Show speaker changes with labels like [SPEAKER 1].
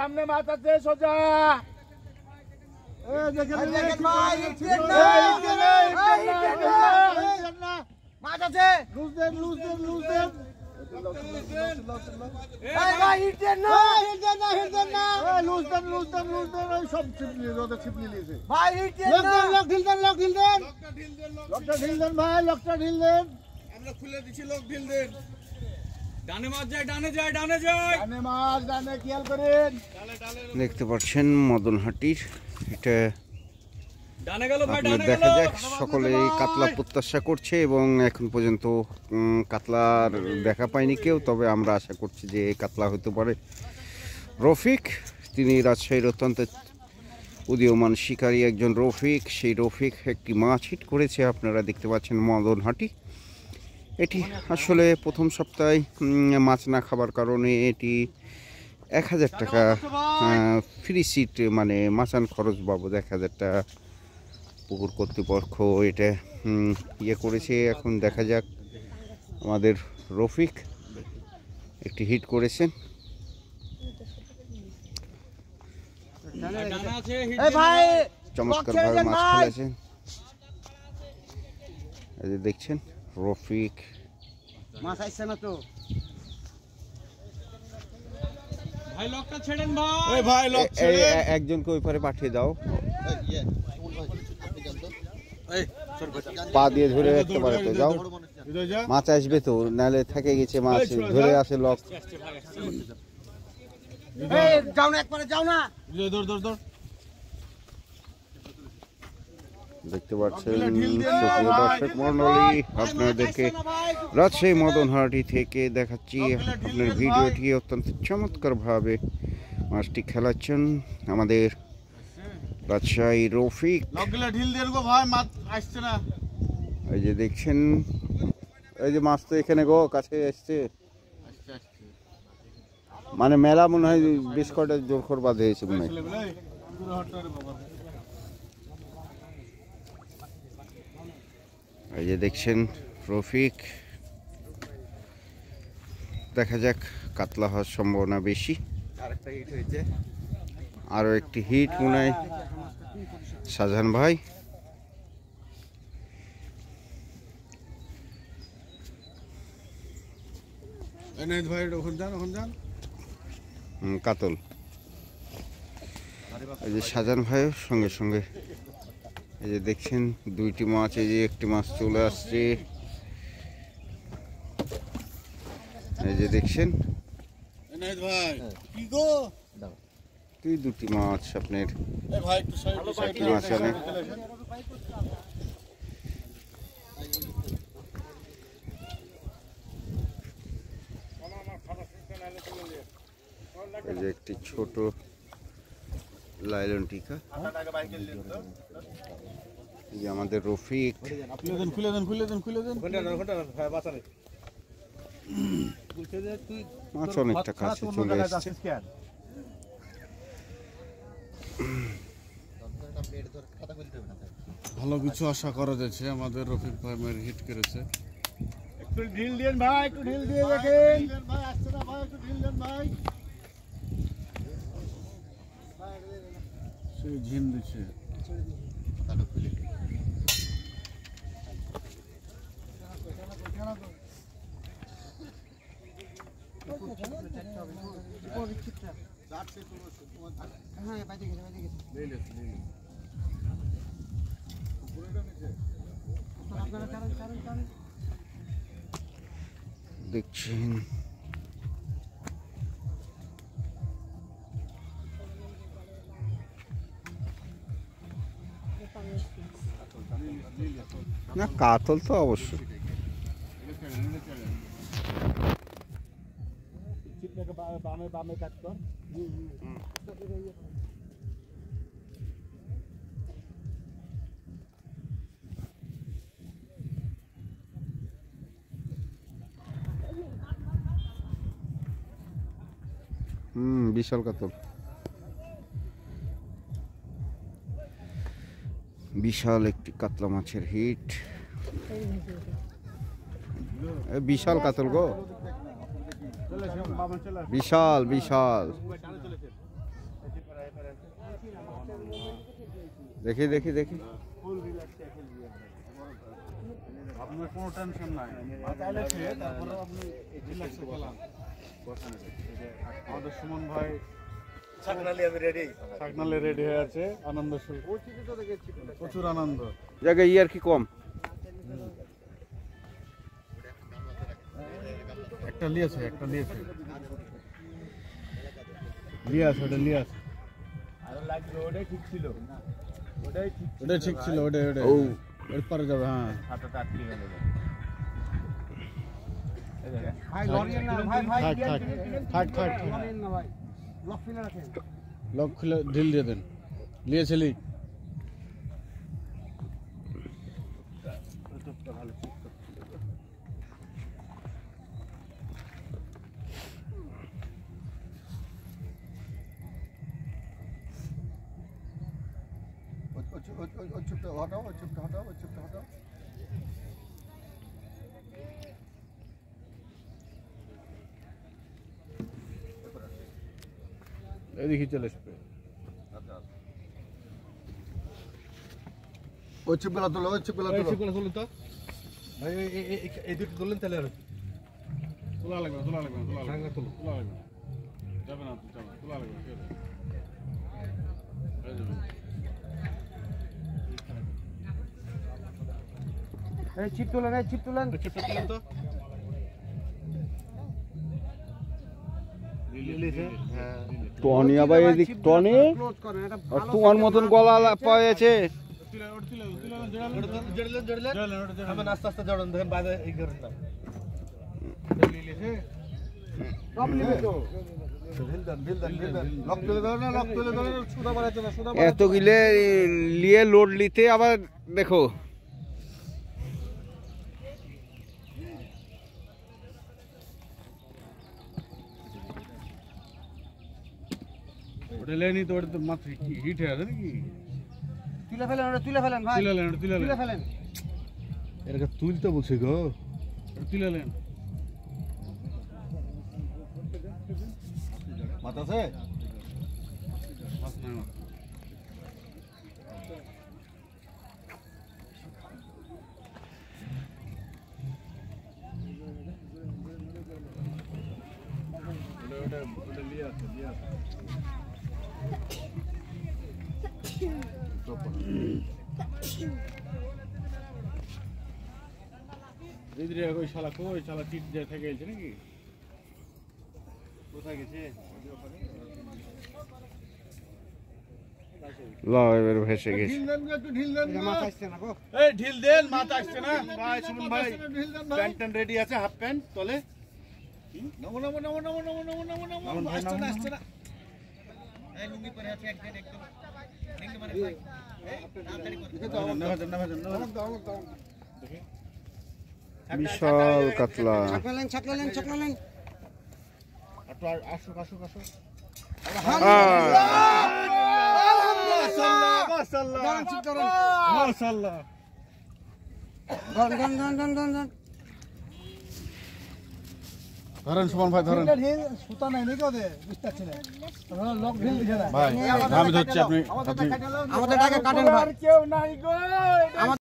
[SPEAKER 1] সামনে মাথাতে সোজা
[SPEAKER 2] দেখেন ভাই মাথাতে লুজ দেন এই ভাই হিট দেন না লুজ দেন ওই সব ছিপলি লিয়েছে ভাই হিট দেন না লক ঢিল দেন লকটা ঢিল দেন ভাই লকটা ঢিল দেন
[SPEAKER 1] আমরা খুলে দিছি লক ঢিল দেন ডানে মাছ যায় ডানে মাছ ডানে খেয়াল করেন
[SPEAKER 3] দেখতে পাচ্ছেন মদনহাটির এটা
[SPEAKER 1] ডানে গেল ভাই ডানে
[SPEAKER 3] দেখা যাক সকলেই কাতলা প্রত্যাশা করছে এবং এখন পর্যন্ত কাতলার দেখা পায়নি কেউ, তবে আমরা আশা করছি যে কাতলা হতে পারে রফিক। তিনি রাজশাহীর অত্যন্ত উদীয়মান শিকারী একজন রফিক। সেই রফিক একটি মাছ হিট করেছে, আপনারা দেখতে পাচ্ছেন মদনহাটি। এটি আসলে প্রথম সপ্তাহে মাছ না খাবার কারণে এটি 1000 টাকা ফ্রি সিট, মানে মাচান খরচ বাবদ 1000 টাকা পুকুর কর্তৃপক্ষ এটা ইয়ে করেছে। এখন দেখা যাক, আমাদের রফিক একটি হিট করেছেন। চমৎকারভাবে মাছ খেলেছেন। এই যে দেখছেন রফিক
[SPEAKER 2] মাছ আইছে না তো
[SPEAKER 1] ভাই লকটা ছেড়েন ভাই ভাই লক ছেড়ে
[SPEAKER 3] একজনকে ওই পারে পাঠিয়ে দাও, পা দিয়ে ধরে রাখতে পারে তো। যাও, মাছ আসবে তো, নালে থেকে গেছে মাছ ধরে আসে লক।
[SPEAKER 2] যাও না একবারে যাও না
[SPEAKER 1] দৌড়
[SPEAKER 3] দেখতে পাচ্ছেন সুপ্রিয় দর্শক মণ্ডলী, আপনাদেরকে রাজশাহী মদনহাটি থেকে দেখাচ্ছি আপনার ভিডিওটি। অত্যন্ত চমৎকারভাবে মাছটি খেলাচ্ছেন আমাদের রাজশাহী রফিক।
[SPEAKER 1] ঢিল দেন গো ভাই, মাছ আসছে না।
[SPEAKER 3] এই যে দেখছেন, এই যে মাছ তো এখানে গো কাছে আসছে, মানে মেলা মনে হয় বেশ কটা জোর বাঁধে হয়েছে মনে হয়। এই যে দেখছেন রফিক, দেখা যাক কাতলা হওয়ার সম্ভাবনা বেশি। আরো একটি হিট মনে হয় শাহজাহান ভাই। কাতল এই যে শাহজাহান ভাইও সঙ্গে সঙ্গে এই যে দেখছেন দুইটি মাছ, এই যে একটি মাছ চলে আসছে, এই যে দেখছেন দুটি মাছ আপনার একটি মাছ অনেক। এই যে একটি ছোট লাইলন টিকা, এই যে আমাদের রফিক।
[SPEAKER 1] খুলে দেন
[SPEAKER 3] মাছ অনেকটা কাছে চলে এসছে।
[SPEAKER 1] ভালো কিছু আশা করা যাচ্ছে, আমাদের রফিক ভাই মেরে হিট করেছে।
[SPEAKER 2] একটু ঢিল দেন ভাই, একটু ঢিল দিয়ে দেখেন ভাই, আসছে না ভাই, একটু ঢিল দেন ভাই।
[SPEAKER 1] সেই ঝিন দিচ্ছে
[SPEAKER 3] দেখছেন না, কাতল তো অবশ্যই।
[SPEAKER 2] বামে কাট কর।
[SPEAKER 3] বিশাল কাতল, বিশাল একটি কাতলা মাছের হিট। বিশাল কাতল গো, বিশাল বিশাল। দেখি দেখি দেখি
[SPEAKER 1] আপনার কোনো টেনশন নাই, তাহলে তারপরে আপনি রিল্যাক্সে খেলাম। আমাদের সুমন ভাই সাকনালে রেডি হয়ে আছে, আনন্দ প্রচুর আনন্দ।
[SPEAKER 3] জায়গায় ইয়ার কি কম
[SPEAKER 1] একটা লিয়েছে ওটা লিয়াস ওটাই ঠিক ছিল ওটাই
[SPEAKER 3] ও
[SPEAKER 1] এর পরে যাবে। হ্যাঁ থাক লক খুলে ঢিল দিয়ে দেন। লিয়েছে লিক এদিকে চলে আসবে।
[SPEAKER 2] ওই চিপগুলো তোলো
[SPEAKER 1] তো ভাই, এই দুটো তুললেন তাহলে আর তোলা লাগবে তোলা লাগবে যাবে না, তোলা লাগবে।
[SPEAKER 2] চিপ তোলেন
[SPEAKER 1] তো
[SPEAKER 3] টনি আবার এদিক টনি আর তোমার মতন গলা পাওয়াছে।
[SPEAKER 1] আস্তে আস্তে জড়ান, দেখেন বাইরে এই করেন না।
[SPEAKER 3] এত গিলে লিয়ে লোড লিতে আবার দেখো
[SPEAKER 1] ওটা লেনি তো, ওটা তো মাত্র হিট হয়ে আছে নাকি?
[SPEAKER 2] তুলে ফেলেন ভাই,
[SPEAKER 1] তুলে ফেলেন। এটাকে তুলতে বলছি গো, তুলে নেন। মাথা আছে? ওই শালা কই, শালা চিট যায় থেকে গেছে নাকি? কোথায় গেছে?
[SPEAKER 3] এবার ভেসে গেছে।
[SPEAKER 1] এই ঢিল দেন, মাথা আসছে না ভাই। সুমন ভাই প্যান্ট ট্যান্ট রেডি আছে, হাফ প্যান্ট তলে। আসছে না।
[SPEAKER 3] বিশাল কাতলা।
[SPEAKER 2] ছাকলেন
[SPEAKER 1] আসুক। মাশাআল্লাহ। ধরেন সুমন ভাই, ধরেন
[SPEAKER 2] সুতা নাই নাকি ওদের, বুঝতে পারছি না। লক ঢিল দিছে না
[SPEAKER 1] ভাই, আমি ধরছি, আপনি
[SPEAKER 2] আমাদের টাকা কাটেন ভাই। কেউ নাই গো।